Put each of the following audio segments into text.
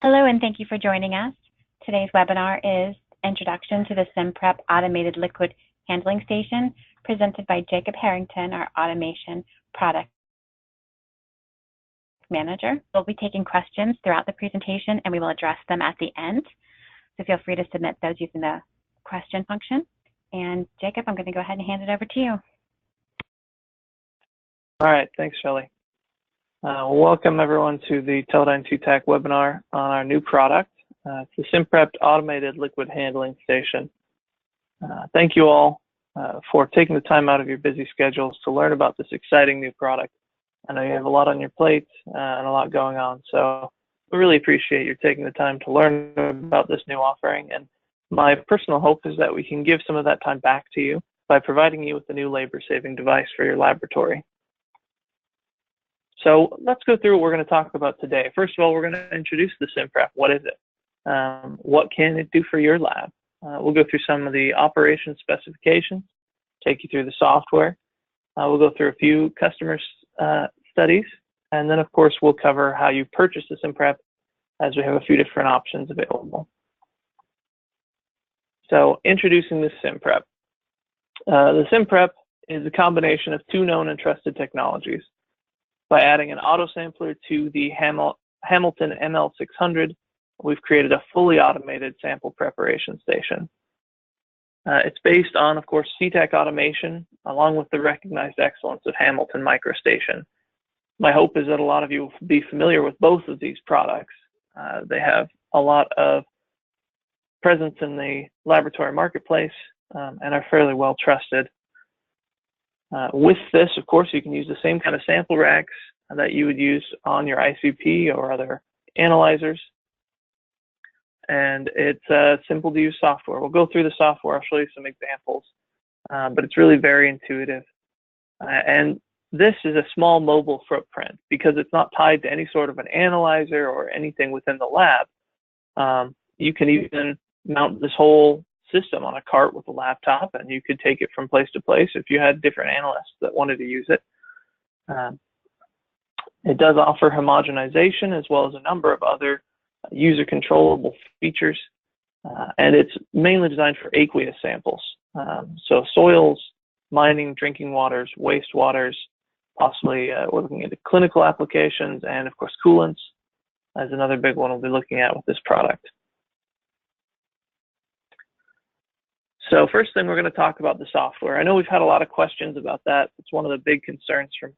Hello, and thank you for joining us. Today's webinar is Introduction to the SimPrep Automated Liquid Handling Station, presented by Jacob Herrington, our Automation Product Manager. We'll be taking questions throughout the presentation, and we will address them at the end. So feel free to submit those using the question function. And Jacob, I'm going to go ahead and hand it over to you. All right, thanks, Shelley. Welcome everyone to the Teledyne CETAC webinar on our new product. It's the SimPrep Automated Liquid Handling Station. Thank you all for taking the time out of your busy schedules to learn about this exciting new product. I know you have a lot on your plate and a lot going on, so we really appreciate you taking the time to learn about this new offering. And my personal hope is that we can give some of that time back to you by providing you with a new labor-saving device for your laboratory. So let's go through what we're going to talk about today. First of all, we're going to introduce the SimPrep. What is it? What can it do for your lab? We'll go through some of the operation specifications, take you through the software. We'll go through a few customer studies, and then of course we'll cover how you purchase the SimPrep, as we have a few different options available. So introducing the SimPrep. The SimPrep is a combination of two known and trusted technologies. By adding an autosampler to the Hamilton ML600, we've created a fully automated sample preparation station. It's based on, of course, CETAC automation, along with the recognized excellence of Hamilton MicroStation. My hope is that a lot of you will be familiar with both of these products. They have a lot of presence in the laboratory marketplace and are fairly well trusted. With this, of course, you can use the same kind of sample racks that you would use on your ICP or other analyzers. And it's simple to use software. We'll go through the software. I'll show you some examples, but it's really very intuitive. And this is a small mobile footprint because it's not tied to any sort of an analyzer or anything within the lab. You can even mount this whole system on a cart with a laptop, and you could take it from place to place if you had different analysts that wanted to use it. It does offer homogenization as well as a number of other user controllable features, and it's mainly designed for aqueous samples. So soils, mining, drinking waters, wastewaters, possibly we're looking into clinical applications, and of course coolants as another big one we'll be looking at with this product. So first thing, we're going to talk about the software. I know we've had a lot of questions about that. It's one of the big concerns from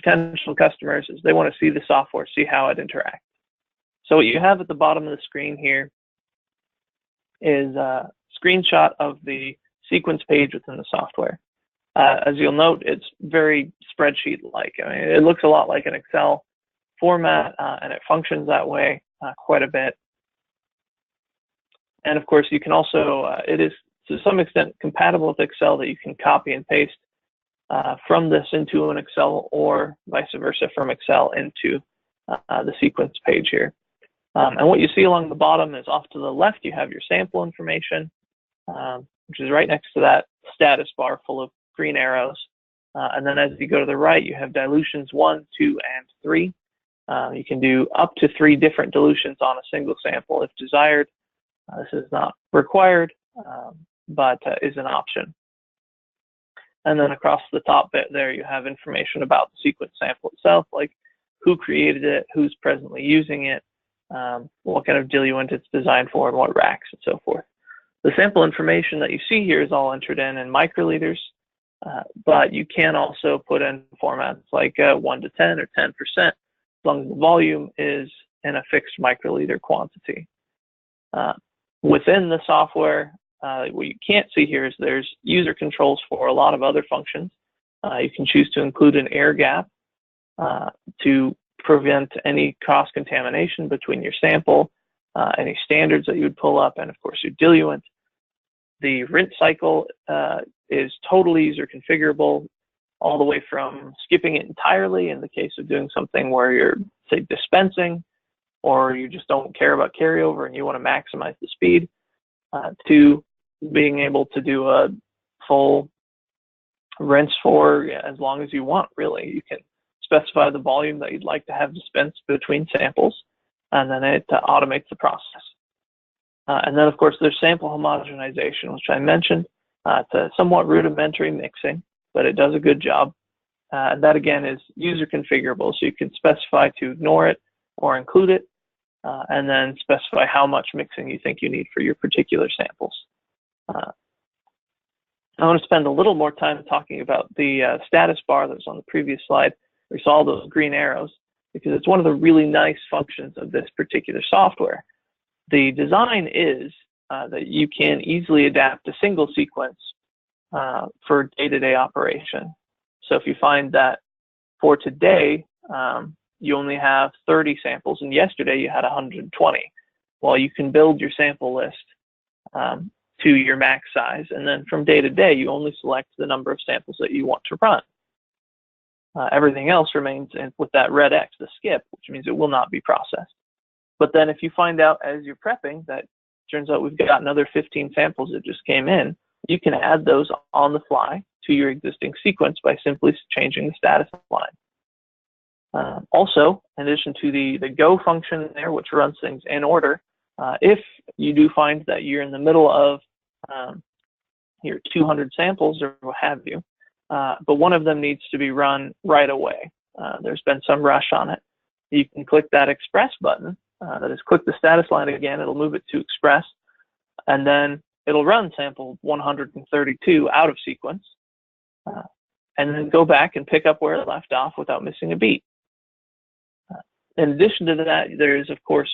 potential customers is they want to see the software, see how it interacts. So what you have at the bottom of the screen here is a screenshot of the sequence page within the software. As you'll note, it's very spreadsheet-like. I mean, it looks a lot like an Excel format, and it functions that way quite a bit. And of course, you can also, it is to some extent compatible with Excel, that you can copy and paste from this into an Excel, or vice versa from Excel into the sequence page here. And what you see along the bottom is off to the left, you have your sample information, which is right next to that status bar full of green arrows. And then as you go to the right, you have dilutions 1, 2, and 3. You can do up to 3 different dilutions on a single sample if desired. This is not required, but is an option. And then across the top bit there, you have information about the sequence sample itself, like who created it, who's presently using it, what kind of diluent it's designed for, and what racks, and so forth. The sample information that you see here is all entered in microliters, but you can also put in formats like 1 to 10 or 10%, as long as the volume is in a fixed microliter quantity. Within the software, what you can't see here is there's user controls for a lot of other functions. You can choose to include an air gap to prevent any cross-contamination between your sample, any standards that you would pull up, and of course your diluent. The rinse cycle is totally user configurable, all the way from skipping it entirely in the case of doing something where you're, say, dispensing, or you just don't care about carryover and you want to maximize the speed, to being able to do a full rinse for as long as you want, really. You can specify the volume that you'd like to have dispensed between samples, and then it automates the process. And then, of course, there's sample homogenization, which I mentioned. It's a somewhat rudimentary mixing, but it does a good job. That, again, is user configurable, so you can specify to ignore it or include it, and then specify how much mixing you think you need for your particular samples. I want to spend a little more time talking about the status bar that was on the previous slide. We saw those green arrows because it's one of the really nice functions of this particular software. The design is that you can easily adapt a single sequence for day-to-day operation. So if you find that for today, you only have 30 samples, and yesterday you had 120, well, you can build your sample list to your max size, and then from day to day, you only select the number of samples that you want to run. Everything else remains with that red X, the skip, which means it will not be processed. But then if you find out as you're prepping that turns out we've got another 15 samples that just came in, you can add those on the fly to your existing sequence by simply changing the status line. Also, in addition to the go function there, which runs things in order, if you do find that you're in the middle of your 200 samples or what have you, but one of them needs to be run right away, there's been some rush on it, you can click that express button. That is, click the status line again, it'll move it to express, and then it'll run sample 132 out of sequence, and then go back and pick up where it left off without missing a beat. In addition to that, there is, of course,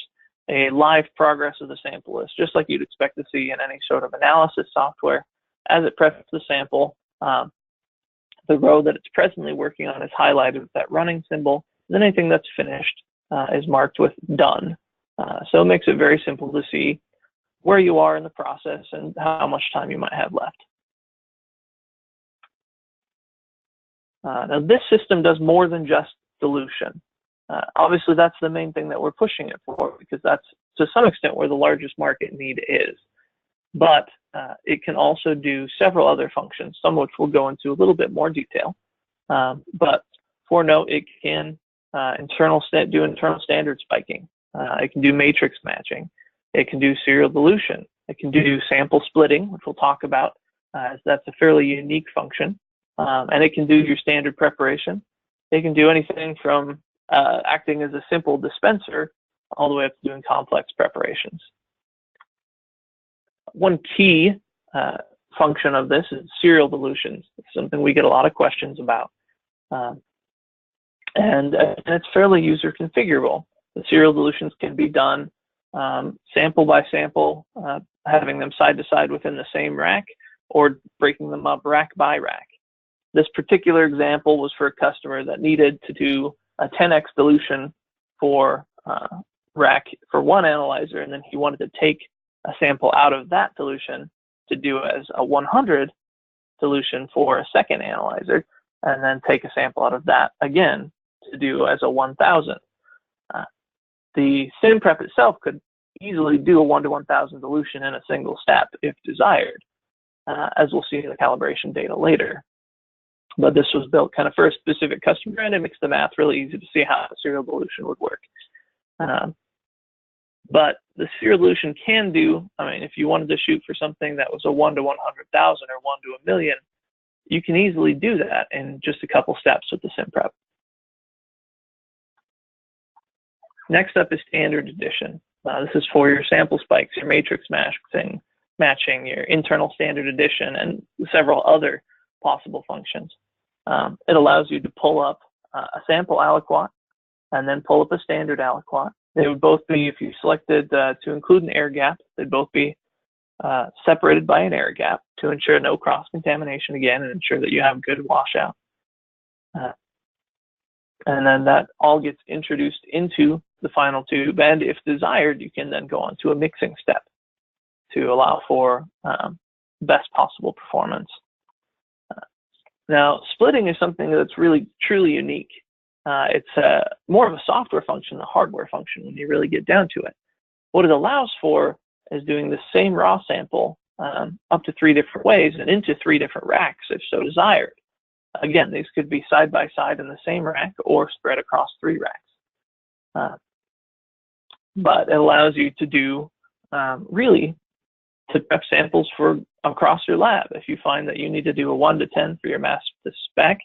a live progress of the sample list, just like you'd expect to see in any sort of analysis software. As it preps the sample, the row that it's presently working on is highlighted with that running symbol, and then anything that's finished is marked with done. So it makes it very simple to see where you are in the process and how much time you might have left. Now this system does more than just dilution. Obviously that's the main thing that we're pushing it for, because that's to some extent where the largest market need is. But it can also do several other functions, some of which we'll go into a little bit more detail. But for note, it can do internal standard spiking. It can do matrix matching. It can do serial dilution. It can do sample splitting, which we'll talk about, as that's a fairly unique function. And it can do your standard preparation. It can do anything from acting as a simple dispenser all the way up to doing complex preparations. One key function of this is serial dilutions. It's something we get a lot of questions about. And it's fairly user configurable. The serial dilutions can be done sample by sample, having them side to side within the same rack, or breaking them up rack by rack. This particular example was for a customer that needed to do a 10x dilution for rack for one analyzer, and then he wanted to take a sample out of that dilution to do as a 100 dilution for a second analyzer, and then take a sample out of that again to do as a 1000. The SimPrep itself could easily do a 1 to 1000 dilution in a single step if desired, as we'll see in the calibration data later. But this was built kind of for a specific customer, and it makes the math really easy to see how a serial dilution would work. But the serial dilution can do, I mean, if you wanted to shoot for something that was a 1 to 100,000 or 1 to 1 million, you can easily do that in just a couple steps with the SimPrep. Next up is standard addition. This is for your sample spikes, your matrix matching, your internal standard addition, and several other possible functions. It allows you to pull up a sample aliquot and then pull up a standard aliquot. They would both be, if you selected to include an air gap, they'd both be separated by an air gap to ensure no cross-contamination again and ensure that you have good washout. And then that all gets introduced into the final tube, and if desired, you can then go on to a mixing step to allow for best possible performance. Now, splitting is something that's really truly unique. It's more of a software function, a hardware function when you really get down to it. What it allows for is doing the same raw sample up to 3 different ways and into 3 different racks if so desired. Again, these could be side by side in the same rack or spread across 3 racks. but it allows you to do really to prep samples for across your lab. If you find that you need to do a 1 to 10 for your mass spec,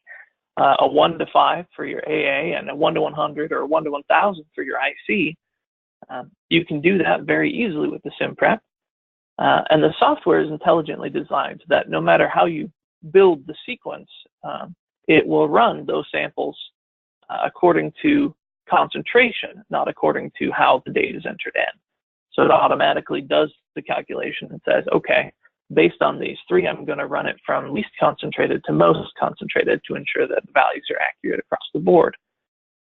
a 1 to 5 for your AA, and a 1 to 100 or a 1 to 1000 for your IC, you can do that very easily with the SimPrep. And the software is intelligently designed so that no matter how you build the sequence, it will run those samples according to concentration, not according to how the data is entered in. So it automatically does the calculation and says, okay, based on these three, I'm going to run it from least concentrated to most concentrated to ensure that the values are accurate across the board.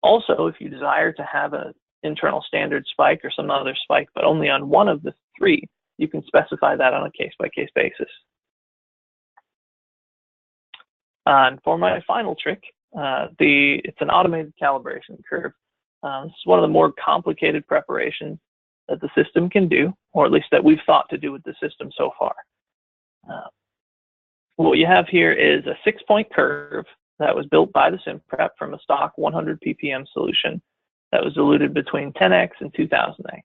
Also, if you desire to have an internal standard spike or some other spike, but only on one of the three, you can specify that on a case-by-case basis. And for my final trick, it's an automated calibration curve. This is one of the more complicated preparations that the system can do, or at least that we've thought to do with the system so far. What you have here is a 6-point curve that was built by the SimPrep from a stock 100 ppm solution that was diluted between 10x and 2000x.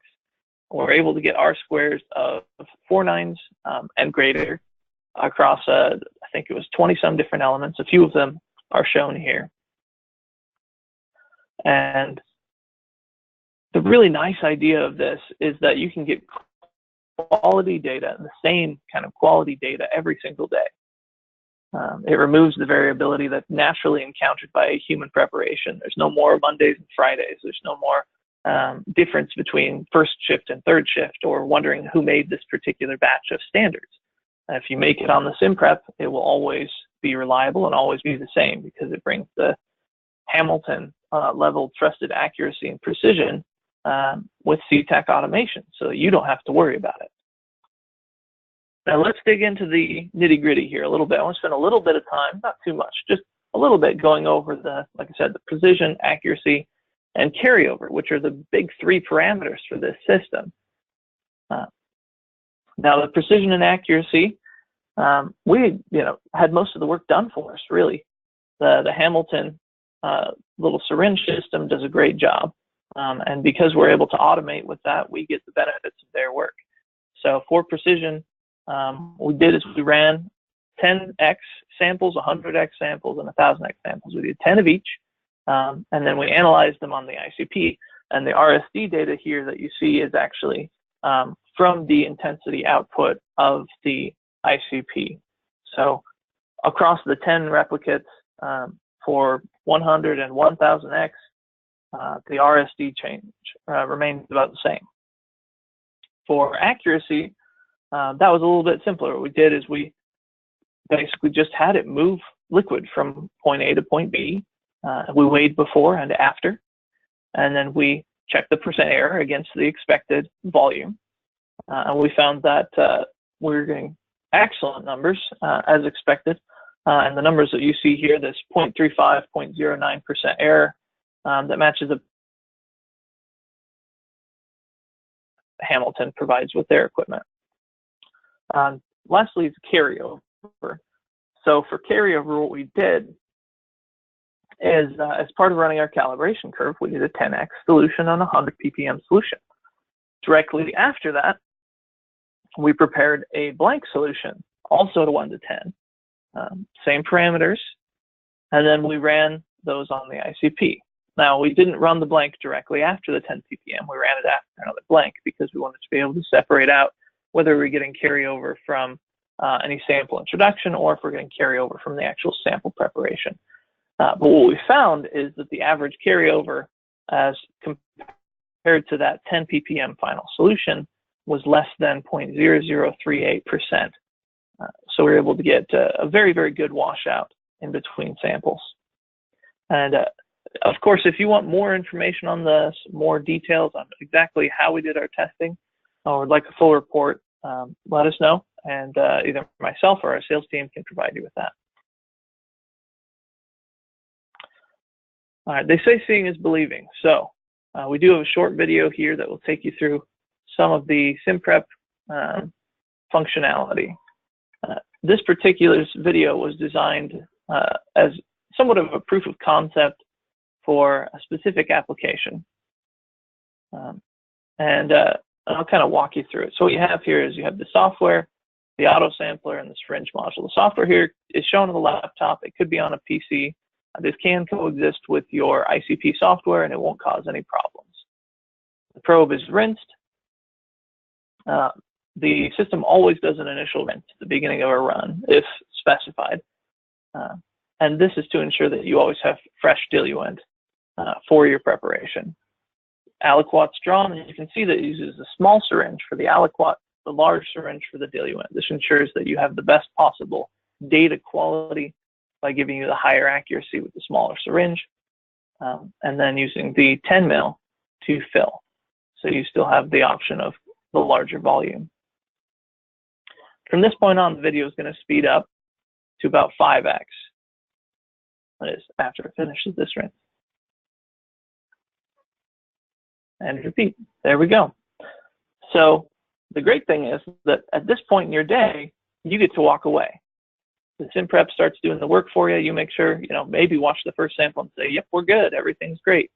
We're able to get R-squares of 4 nines and greater across, I think it was 20-some different elements. A few of them are shown here. And the really nice idea of this is that you can get quality data, the same kind of quality data every single day. It removes the variability that's naturally encountered by a human preparation. There's no more Mondays and Fridays. There's no more difference between first shift and third shift, or wondering who made this particular batch of standards. If you make it on the SimPrep, it will always be reliable and always be the same, because it brings the Hamilton level trusted accuracy and precision with CETAC automation, so you don't have to worry about it. Now let's dig into the nitty-gritty here a little bit. I want to spend a little bit of time, not too much, just a little bit going over the, like I said, the precision, accuracy, and carryover, which are the big three parameters for this system. Now the precision and accuracy, we had most of the work done for us, really. The Hamilton little syringe system does a great job. And because we're able to automate with that, we get the benefits of their work. So for precision, what we did is we ran 10x samples, 100x samples, and 1000x samples. We did 10 of each, and then we analyzed them on the ICP. And the RSD data here that you see is actually from the intensity output of the ICP. So across the 10 replicates for 100 and 1000x, the RSD change remains about the same. For accuracy, that was a little bit simpler. What we did is we basically just had it move liquid from point A to point B. We weighed before and after, and then we checked the percent error against the expected volume. And we found that we were getting excellent numbers as expected. And the numbers that you see here, this 0.35, 0.09% error, that matches the Hamilton provides with their equipment. Lastly is carryover. So for carryover, what we did is, as part of running our calibration curve, we did a 10x dilution on a 100 ppm solution. Directly after that, we prepared a blank solution, also to 1 to 10, same parameters, and then we ran those on the ICP. Now, we didn't run the blank directly after the 10 ppm. We ran it after another blank because we wanted to be able to separate out whether we're getting carryover from any sample introduction or if we're getting carryover from the actual sample preparation. But what we found is that the average carryover as compared to that 10 ppm final solution was less than 0.0038%. So we were able to get a very, very good washout in between samples. And of course, if you want more information on this, more details on exactly how we did our testing, or would like a full report, let us know, and either myself or our sales team can provide you with that. All right, they say seeing is believing. So we do have a short video here that will take you through some of the SimPrep functionality. This particular video was designed as somewhat of a proof of concept for a specific application. And I'll kind of walk you through it. So what you have here is you have the software, the Autosampler, and the syringe module. The software here is shown on the laptop. It could be on a PC. This can coexist with your ICP software, and it won't cause any problems. The probe is rinsed. The system always does an initial rinse at the beginning of a run, if specified. And this is to ensure that you always have fresh diluent for your preparation. Aliquot's drawn, and you can see that it uses a small syringe for the aliquot, the large syringe for the diluent. This ensures that you have the best possible data quality by giving you the higher accuracy with the smaller syringe, and then using the 10 mil to fill. So you still have the option of the larger volume. From this point on, the video is going to speed up to about 5x. That is after it finishes this rinse. And repeat. There we go. So the great thing is that at this point in your day, you get to walk away. The SimPrep starts doing the work for you. You make sure, maybe watch the first sample and say, yep, we're good. Everything's great.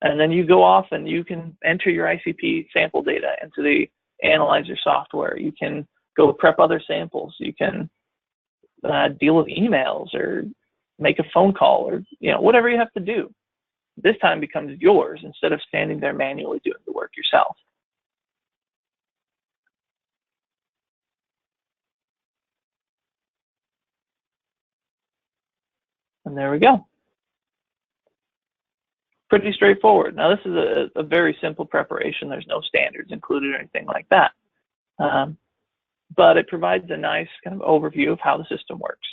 And then you go off and you can enter your ICP sample data into the analyzer software. You can go prep other samples. You can deal with emails or make a phone call or, whatever you have to do. This time becomes yours instead of standing there manually doing the work yourself. And there we go. Pretty straightforward. Now, this is a very simple preparation. There's no standards included or anything like that. But it provides a nice kind of overview of how the system works.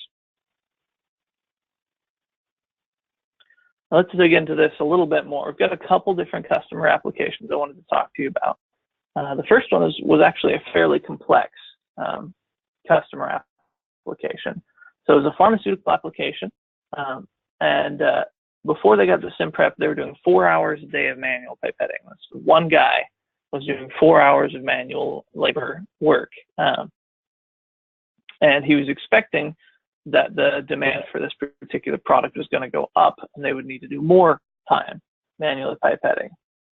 Now, let's dig into this a little bit more. We've got a couple different customer applications I wanted to talk to you about. The first one was actually a fairly complex customer application. So it was a pharmaceutical application. Before they got the SimPrep, they were doing 4 hours a day of manual pipetting. So one guy was doing 4 hours of manual labor work. And he was expecting that the demand for this particular product was going to go up and they would need to do more time manually pipetting.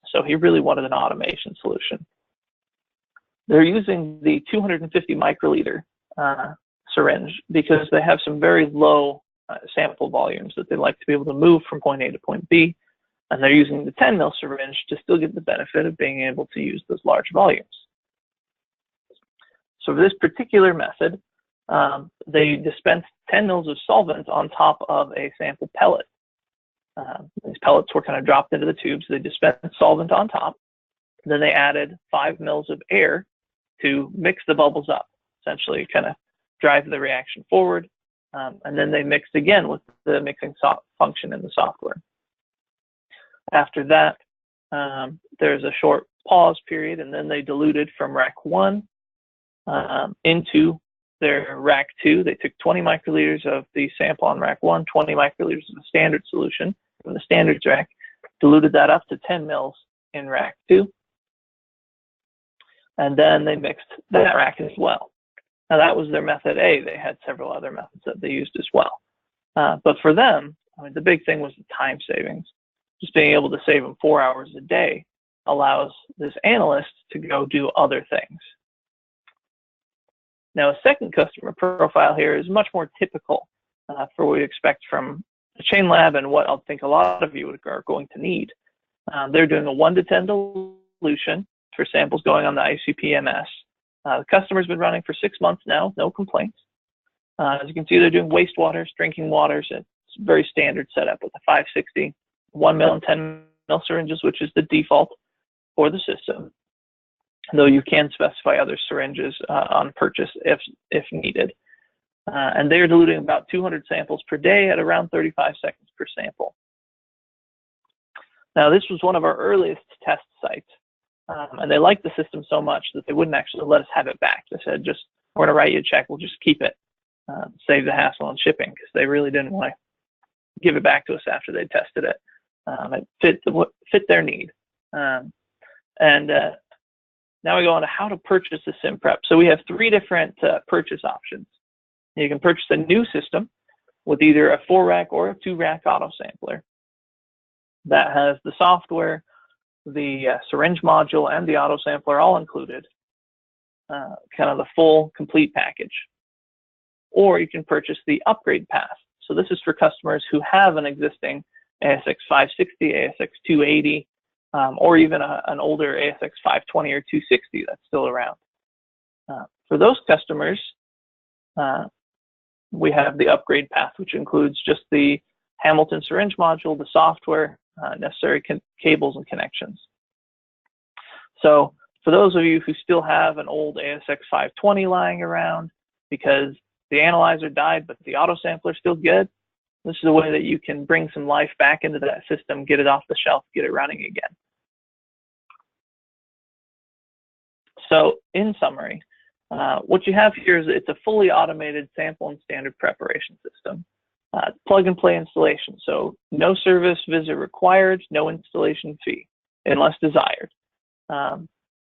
So he really wanted an automation solution. They're using the 250 microliter syringe because they have some very low sample volumes that they like to be able to move from point A to point B, and they're using the 10 mil syringe to still get the benefit of being able to use those large volumes. So for this particular method, they dispensed 10 mils of solvent on top of a sample pellet. These pellets were kind of dropped into the tubes. They dispensed solvent on top. Then they added 5 mils of air to mix the bubbles up, essentially kind of drive the reaction forward. And then they mixed again with the mixing function in the software. After that, there's a short pause period, and then they diluted from rack 1 into their rack 2. They took 20 microliters of the sample on rack 1, 20 microliters of the standard solution from the standards rack, diluted that up to 10 mils in rack 2, and then they mixed that rack as well. Now that was their method A. They had several other methods that they used as well. But for them, the big thing was the time savings. Just being able to save them 4 hours a day allows this analyst to go do other things. Now, a second customer profile here is much more typical for what we expect from a chain lab and what I think a lot of you are going to need. They're doing a 1 to 10 dilution for samples going on the ICP-MS. The customer's been running for 6 months now, no complaints. As you can see, they're doing wastewaters, drinking waters. It's a very standard setup with a 560, 1 mil and 10 mil syringes, which is the default for the system, though you can specify other syringes on purchase if needed. And they're diluting about 200 samples per day at around 35 seconds per sample. Now, this was one of our earliest test sites. And they liked the system so much that they wouldn't actually let us have it back. They said, we're going to write you a check, we'll just keep it, save the hassle on shipping, because they really didn't want to give it back to us after they tested it. It fit their need. Now we go on to how to purchase the SimPrep. So we have 3 different purchase options. You can purchase a new system with either a 4-rack or a 2-rack autosampler that has the software, the syringe module and the autosampler all included, kind of the full complete package. Or you can purchase the upgrade pass. So this is for customers who have an existing ASX 560, ASX 280, or even an older ASX 520 or 260 that's still around. For those customers, we have the upgrade path, which includes just the Hamilton syringe module, the software, necessary cables and connections. So for those of you who still have an old ASX 520 lying around because the analyzer died but the autosampler is still good, this is a way that you can bring some life back into that system, get it off the shelf, get it running again. So in summary, what you have here is it's a fully automated sample and standard preparation system. Plug and play installation, so no service visit required, no installation fee unless desired.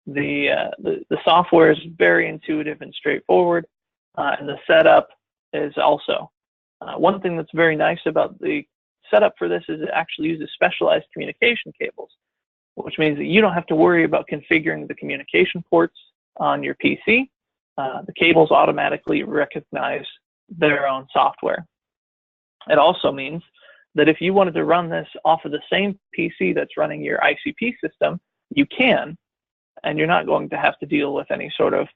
The software is very intuitive and straightforward, and the setup is also. One thing that's very nice about the setup for this is it actually uses specialized communication cables, which means that you don't have to worry about configuring the communication ports on your PC. The cables automatically recognize their own software. It also means that if you wanted to run this off of the same PC that's running your ICP system, you can, and you're not going to have to deal with any sort of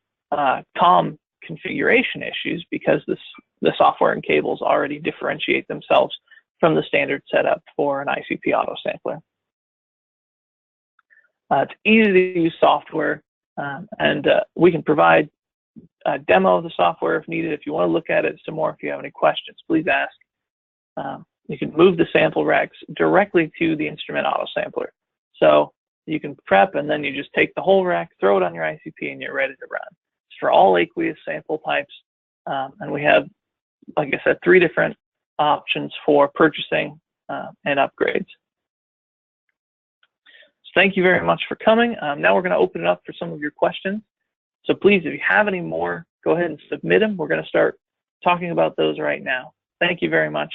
COM configuration issues because the software and cables already differentiate themselves from the standard setup for an ICP autosampler. It's easy to use software, and we can provide a demo of the software if needed. If you want to look at it some more, if you have any questions, please ask. You can move the sample racks directly to the instrument autosampler. So you can prep and then you just take the whole rack, throw it on your ICP, and you're ready to run. It's for all aqueous sample types. And we have, like I said, 3 different options for purchasing and upgrades. So thank you very much for coming. Now we're going to open it up for some of your questions. So please, if you have any more, go ahead and submit them. We're going to start talking about those right now. Thank you very much.